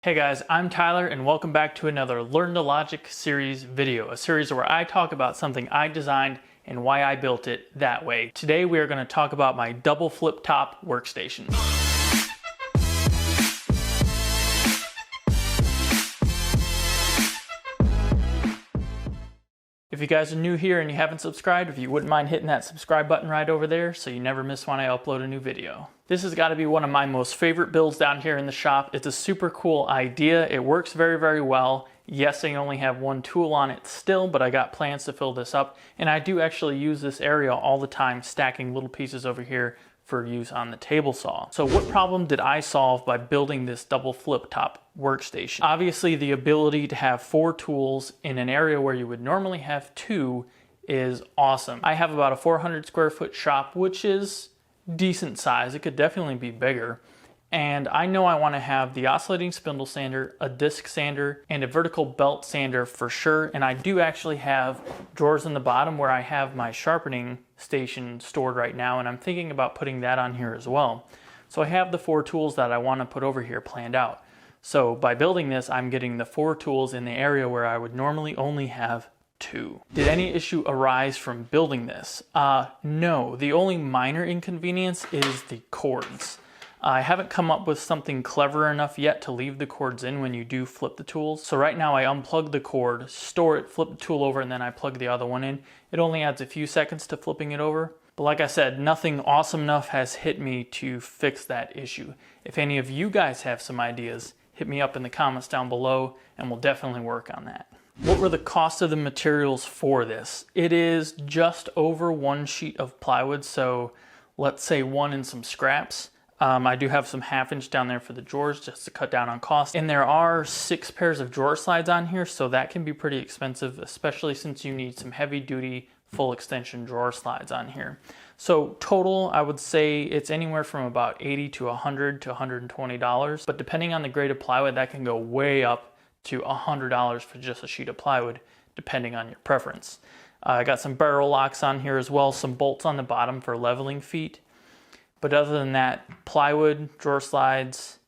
Hey guys, I'm Tyler and welcome back to another Learn the Logic series video, a series where I talk about something I designed and why I built it that way. Today we are going to talk about my double flip top workstation. If you guys are new here and you haven't subscribed, if you wouldn't mind hitting that subscribe button right over there so you never miss when I upload a new video. This has got to be one of my most favorite builds down here in the shop. It's a super cool idea. It works very, very well. Yes, I only have one tool on it still, but I got plans to fill this up. And I do actually use this area all the time, stacking little pieces over here for use on the table saw. So what problem did I solve by building this double flip top workstation? Obviously, the ability to have 4 tools in an area where you would normally have 2 is awesome. I have about a 400 square foot shop, which is decent size. It could definitely be bigger. And I know I want to have the oscillating spindle sander, a disc sander, and a vertical belt sander for sure. And I do actually have drawers in the bottom where I have my sharpening station stored right now, and I'm thinking about putting that on here as well. So I have the 4 tools that I want to put over here planned out. So by building this, I'm getting the 4 tools in the area where I would normally only have 2. Did any issue arise from building this? No. The only minor inconvenience is the cords. I haven't come up with something clever enough yet to leave the cords in when you do flip the tools. So right now I unplug the cord, store it, flip the tool over, and then I plug the other one in. It only adds a few seconds to flipping it over. But like I said, nothing awesome enough has hit me to fix that issue. If any of you guys have some ideas, hit me up in the comments down below and we'll definitely work on that. What were the costs of the materials for this? It is just over 1 sheet of plywood, so let's say 1 and some scraps. I do have some 1/2 inch down there for the drawers just to cut down on cost. And there are 6 pairs of drawer slides on here, so that can be pretty expensive, especially since you need some heavy duty full extension drawer slides on here. So total, I would say it's anywhere from about $80 to $100 to $120, but depending on the grade of plywood, that can go way up to $100 for just a sheet of plywood, depending on your preference. I got some barrel locks on here as well, some bolts on the bottom for leveling feet. But other than that, plywood, drawer slides,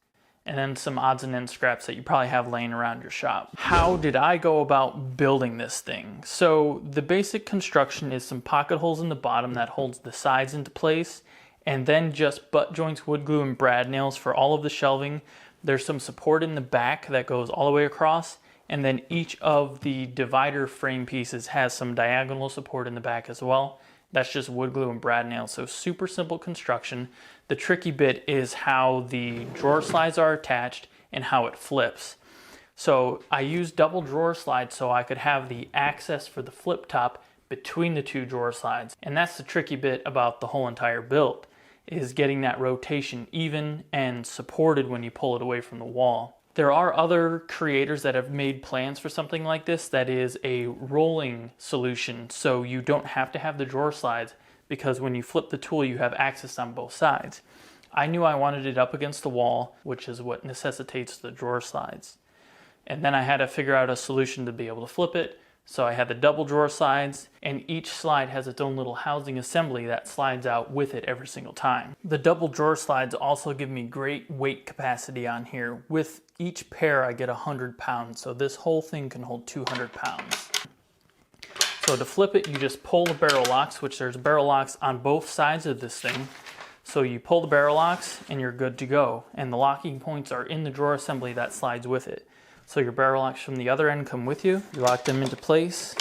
and then some odds and ends scraps that you probably have laying around your shop. How did I go about building this thing? So the basic construction is some pocket holes in the bottom that holds the sides into place, and then just butt joints, wood glue, and brad nails for all of the shelving. There's some support in the back that goes all the way across, and then each of the divider frame pieces has some diagonal support in the back as well. That's just wood glue and brad nails, so super simple construction. The tricky bit is how the drawer slides are attached and how it flips. So I used double drawer slides so I could have the access for the flip top between the 2 drawer slides. And that's the tricky bit about the whole entire build, is getting that rotation even and supported when you pull it away from the wall. There are other creators that have made plans for something like this that is a rolling solution, so you don't have to have the drawer slides because when you flip the tool you have access on both sides. I knew I wanted it up against the wall, which is what necessitates the drawer slides. And then I had to figure out a solution to be able to flip it. So I had the double drawer slides, and each slide has its own little housing assembly that slides out with it every single time. The double drawer slides also give me great weight capacity on here. With each pair I get 100 pounds, so this whole thing can hold 200 pounds. So to flip it, you just pull the barrel locks, which there's barrel locks on both sides of this thing. So you pull the barrel locks and you're good to go. And the locking points are in the drawer assembly that slides with it. So your barrel locks from the other end come with you. You lock them into place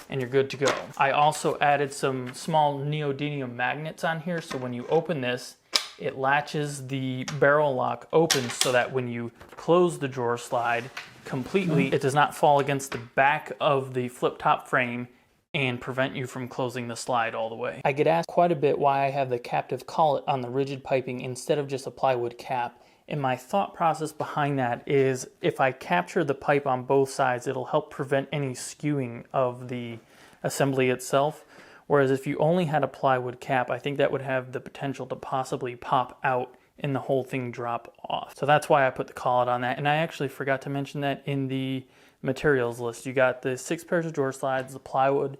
and you're good to go. I also added some small neodymium magnets on here, so when you open this, it latches the barrel lock open so that when you close the drawer slide completely, it does not fall against the back of the flip top frame and prevent you from closing the slide all the way. I get asked quite a bit why I have the captive collet on the rigid piping instead of just a plywood cap. And my thought process behind that is if I capture the pipe on both sides, it'll help prevent any skewing of the assembly itself. Whereas if you only had a plywood cap, I think that would have the potential to possibly pop out and the whole thing drop off. So that's why I put the collet on that. And I actually forgot to mention that in the materials list. You got the 6 pairs of drawer slides, the plywood,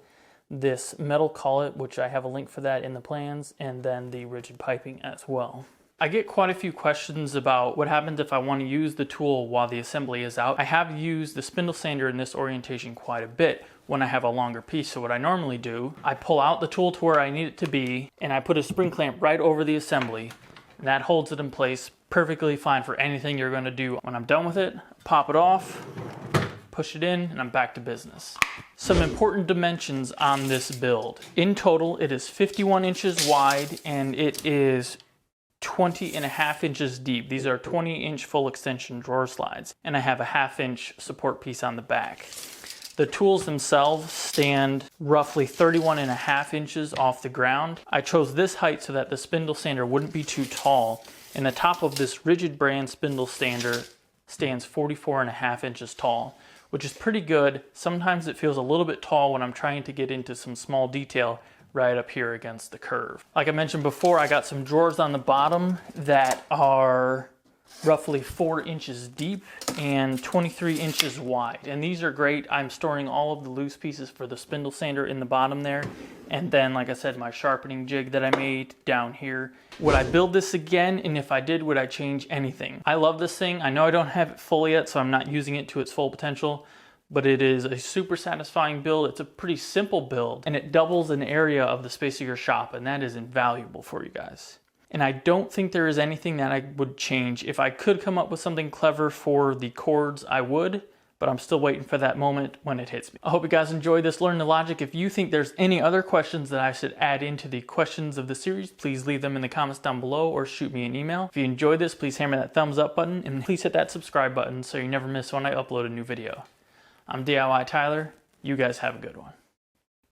this metal collet, which I have a link for that in the plans, and then the rigid piping as well. I get quite a few questions about what happens if I want to use the tool while the assembly is out. I have used the spindle sander in this orientation quite a bit when I have a longer piece. So what I normally do, I pull out the tool to where I need it to be, and I put a spring clamp right over the assembly, and that holds it in place perfectly fine for anything you're going to do. When I'm done with it, pop it off, push it in, and I'm back to business. Some important dimensions on this build. In total, it is 51 inches wide and it is 20.5 inches deep. These are 20-inch full extension drawer slides, and I have a 1/2 inch support piece on the back. The tools themselves stand roughly 31.5 inches off the ground. I chose this height so that the spindle sander wouldn't be too tall, and the top of this rigid brand spindle sander stands 44.5 inches tall, which is pretty good. Sometimes it feels a little bit tall when I'm trying to get into some small detail right up here against the curve. Like I mentioned before, I got some drawers on the bottom that are roughly 4 inches deep and 23 inches wide. And these are great. I'm storing all of the loose pieces for the spindle sander in the bottom there. And then, like I said, my sharpening jig that I made down here. Would I build this again? And if I did, would I change anything? I love this thing. I know I don't have it full yet, so I'm not using it to its full potential, but it is a super satisfying build. It's a pretty simple build, and it doubles an area of the space of your shop, and that is invaluable for you guys. And I don't think there is anything that I would change. If I could come up with something clever for the cords, I would, but I'm still waiting for that moment when it hits me. I hope you guys enjoyed this Learn the Logic. If you think there's any other questions that I should add into the questions of the series, please leave them in the comments down below or shoot me an email. If you enjoyed this, please hammer that thumbs up button and please hit that subscribe button so you never miss when I upload a new video. I'm DIYTyler. You guys have a good one.